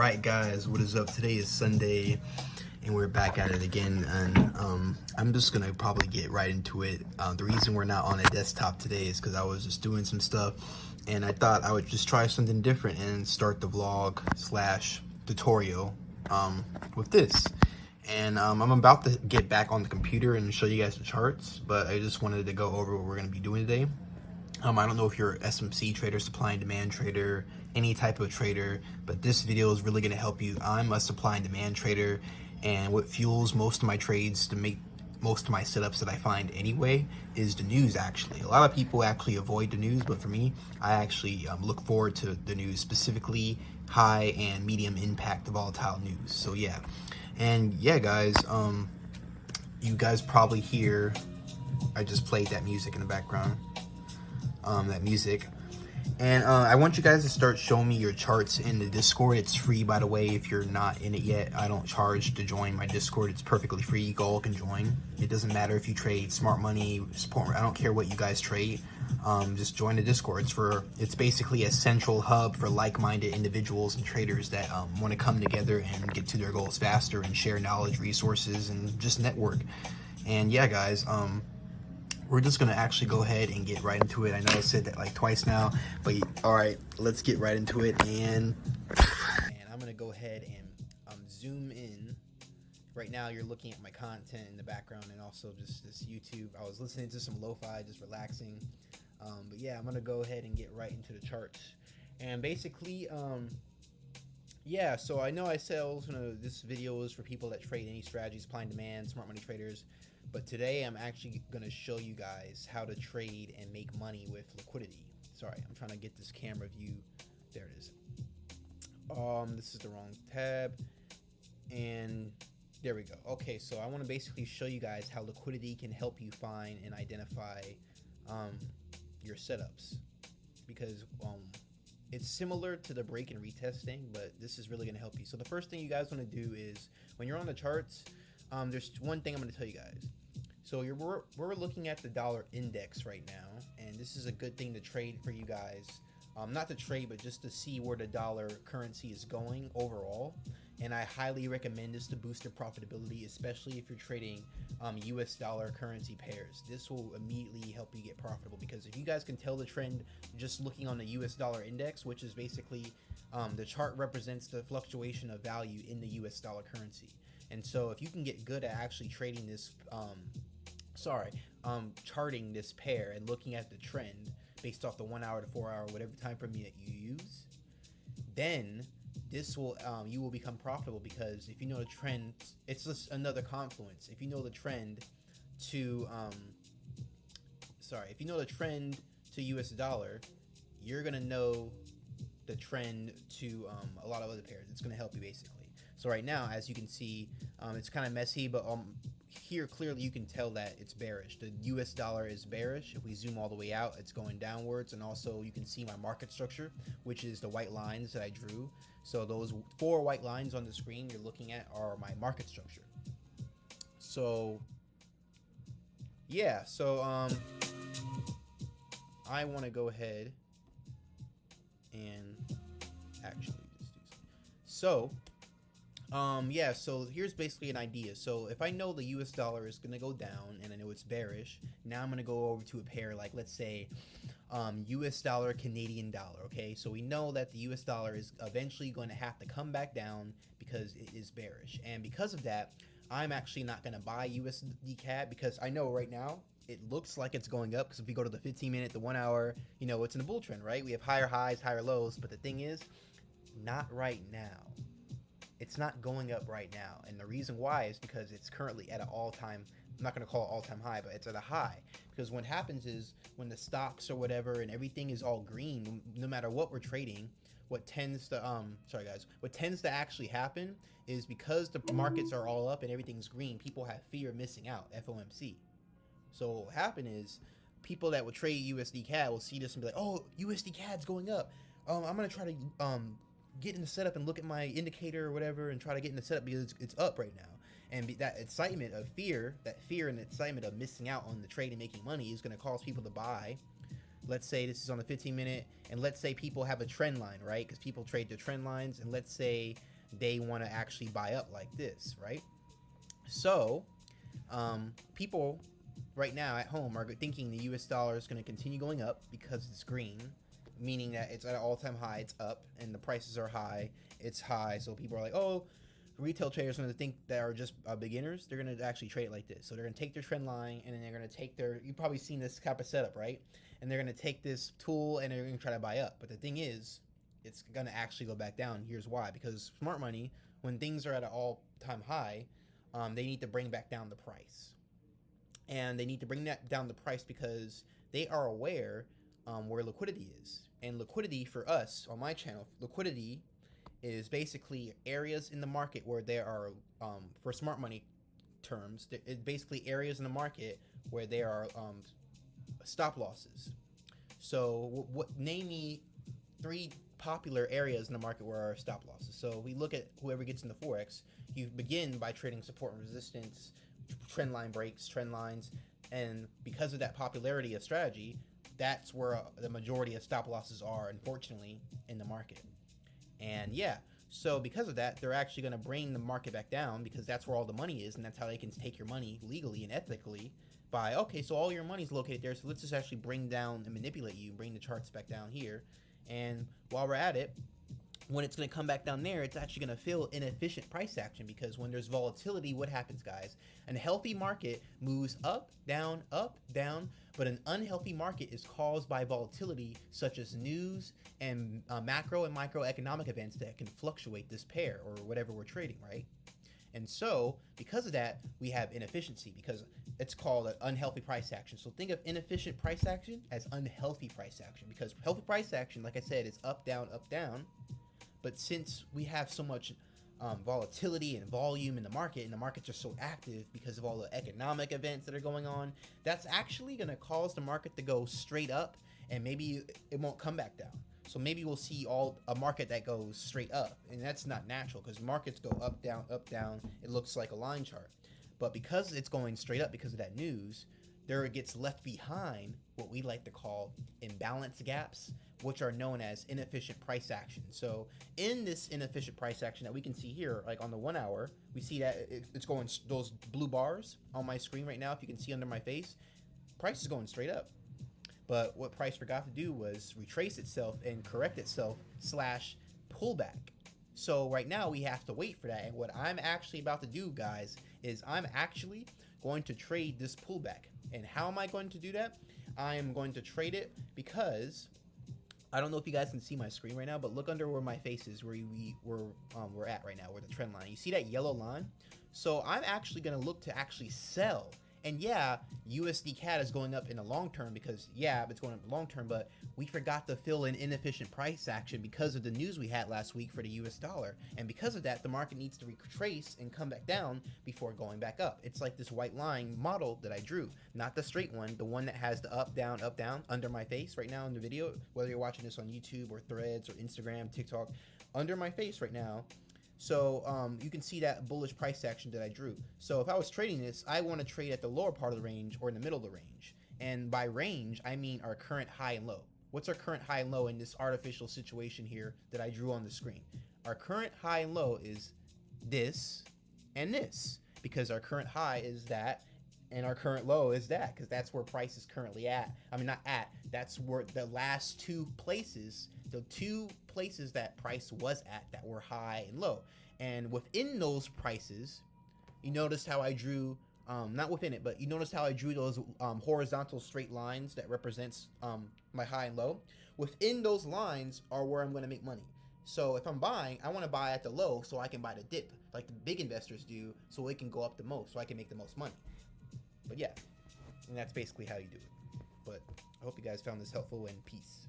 Alright guys, what is up? Today is Sunday and we're back at it again, and I'm just gonna probably get right into it. The reason we're not on a desktop today is because I was just doing some stuff and I thought I would just try something different and start the vlog slash tutorial with this. And I'm about to get back on the computer and show you guys the charts, but I just wanted to go over what we're gonna be doing today. I don't know if you're an SMC trader, supply and demand trader, any type of trader, but this video is really going to help you. I'm a supply and demand trader, and what fuels most of my trades to make most of my setups that I find anyway is the news. Actually, a lot of people actually avoid the news, but for me, I actually look forward to the news, specifically high and medium impact volatile news. So yeah, and yeah guys, you guys probably hear I just played that music in the background. That music, and I want you guys to start showing me your charts in the Discord. It's free, by the way. If you're not in it yet, I don't charge to join my Discord. It's perfectly free. You all can join. It doesn't matter if you trade smart money, support, I don't care what you guys trade. Just join the Discord. It's basically a central hub for like-minded individuals and traders that want to come together and get to their goals faster and share knowledge, resources, and just network. And yeah guys, we're just gonna actually go ahead and get right into it. I know I said that like twice now, but all right, let's get right into it. And I'm gonna go ahead and zoom in. Right now, you're looking at my content in the background and also just this YouTube. I was listening to some lo-fi, just relaxing. But yeah, I'm gonna go ahead and get right into the charts. And basically, yeah. So I know I said this video is for people that trade any strategies, supply and demand, smart money traders. But today I'm actually going to show you guys how to trade and make money with liquidity. Sorry, I'm trying to get this camera view. There it is. This is the wrong tab. And there we go. Okay, so I want to basically show you guys how liquidity can help you find and identify your setups. Because it's similar to the break and retesting, but this is really going to help you. So the first thing you guys want to do is, when you're on the charts, there's one thing I'm going to tell you guys. So we're looking at the dollar index right now, and this is a good thing to trade for you guys. Not to trade, but just to see where the dollar currency is going overall. And I highly recommend this to boost your profitability, especially if you're trading US dollar currency pairs. This will immediately help you get profitable, because if you guys can tell the trend just looking on the US dollar index, which is basically the chart represents the fluctuation of value in the US dollar currency. And so if you can get good at actually trading this, charting this pair and looking at the trend based off the 1 hour to 4 hour, whatever time frame that you use, then this will, you will become profitable. Because if you know the trend, it's just another confluence. If you know the trend to, if you know the trend to US dollar, you're going to know the trend to a lot of other pairs. It's going to help you basically. So right now, as you can see, it's kind of messy, but here clearly you can tell that it's bearish. The US dollar is bearish. If we zoom all the way out, it's going downwards. And also you can see my market structure, which is the white lines that I drew. So those 4 white lines on the screen you're looking at are my market structure. So yeah, so I want to go ahead and actually just do so. Yeah, so here's basically an idea. So if I know the US dollar is going to go down and I know it's bearish, now I'm going to go over to a pair like, let's say, US dollar, Canadian dollar. Okay, so we know that the US dollar is eventually going to have to come back down because it is bearish. And because of that, I'm actually not going to buy USD CAD, because I know right now it looks like it's going up. Because if we go to the 15-minute, the 1 hour, you know, it's in a bull trend, right? We have higher highs, higher lows. But the thing is, not right now. It's not going up right now, and the reason why is because it's currently at an all-time, I'm not going to call it all-time high, but it's at a high. Because what happens is, when the stocks or whatever and everything is all green, no matter what we're trading, what tends to what tends to actually happen is, because the markets are all up and everything's green, people have fear of missing out, FOMC. So what will happen is, people that will trade USD CAD will see this and be like, oh, USD CAD's going up. I'm going to try to get in the setup and look at my indicator or whatever and try to get in the setup because it's up right now. And that excitement of fear, and excitement of missing out on the trade and making money is going to cause people to buy. Let's say this is on the 15-minute, and let's say people have a trend line, right? Because people trade the trend lines, and let's say they want to actually buy up like this, right? So people right now at home are thinking the US dollar is going to continue going up because it's green, meaning that it's at an all-time high, it's up, and the prices are high, it's high. So people are like, oh, retail traders are going to think that are just beginners. They're going to actually trade it like this. So they're going to take their trend line, and then they're going to take their, you've probably seen this type of setup, right? And they're going to take this tool and they're going to try to buy up. But the thing is, it's going to actually go back down. Here's why. Because smart money, when things are at an all-time high, they need to bring back down the price. And they need to bring that down the price because they are aware where liquidity is. And liquidity for us on my channel, liquidity is basically areas in the market where there are, for smart money terms, it's basically areas in the market where there are stop losses. So name me 3 popular areas in the market where are stop losses. So we look at whoever gets into Forex, you begin by trading support and resistance, trend line breaks, trend lines, and because of that popularity of strategy, that's where the majority of stop losses are, unfortunately, in the market. And yeah, so because of that, they're actually going to bring the market back down because that's where all the money is, and that's how they can take your money legally and ethically by, okay, so all your money's located there, so let's just actually bring down and manipulate you, bring the charts back down here. And while we're at it, when it's going to come back down there, it's actually going to feel inefficient price action because when there's volatility, what happens, guys? A healthy market moves up, down, but an unhealthy market is caused by volatility such as news and macro and microeconomic events that can fluctuate this pair or whatever we're trading, right? And so because of that, we have inefficiency because it's called an unhealthy price action. So think of inefficient price action as unhealthy price action because healthy price action, like I said, is up, down, up, down. But since we have so much volatility and volume in the market, and the markets are so active because of all the economic events that are going on, that's actually going to cause the market to go straight up, and maybe it won't come back down. So maybe we'll see a market that goes straight up, and that's not natural because markets go up, down, up, down. It looks like a line chart. But because it's going straight up because of that news, there it gets left behind what we like to call imbalance gaps, which are known as inefficient price action. So in this inefficient price action that we can see here, like on the 1 hour, we see that it's going, those blue bars on my screen right now, if you can see under my face, price is going straight up. But what price forgot to do was retrace itself and correct itself / pullback. So right now we have to wait for that. And what I'm actually about to do, guys, is I'm actually going to trade this pullback. And how am I going to do that? I am going to trade it because I don't know if you guys can see my screen right now, but look under where my face is, where we're at right now, where the trend line. You see that yellow line? So I'm actually going to look to actually sell. And yeah, USD CAD is going up in the long term because, yeah, it's going up in the long term, but we forgot to fill in inefficient price action because of the news we had last week for the US dollar. And because of that, the market needs to retrace and come back down before going back up. It's like this white line model that I drew, not the straight one, the one that has the up, down, under my face right now in the video, whether you're watching this on YouTube or Threads or Instagram, TikTok, under my face right now. So you can see that bullish price action that I drew. So if I was trading this, I want to trade at the lower part of the range or in the middle of the range. And by range, I mean our current high and low. What's our current high and low in this artificial situation here that I drew on the screen? Our current high and low is this and this, because our current high is that and our current low is that, because that's where price is currently at. I mean, not at, that's where the last 2 places, the 2 places that price was at that were high and low. And within those prices, you noticed how I drew, not within it, but you noticed how I drew those horizontal straight lines that represents my high and low. Within those lines are where I'm going to make money. So if I'm buying, I want to buy at the low so I can buy the dip like the big investors do, so it can go up the most, so I can make the most money. But yeah, and that's basically how you do it. But I hope you guys found this helpful, and peace.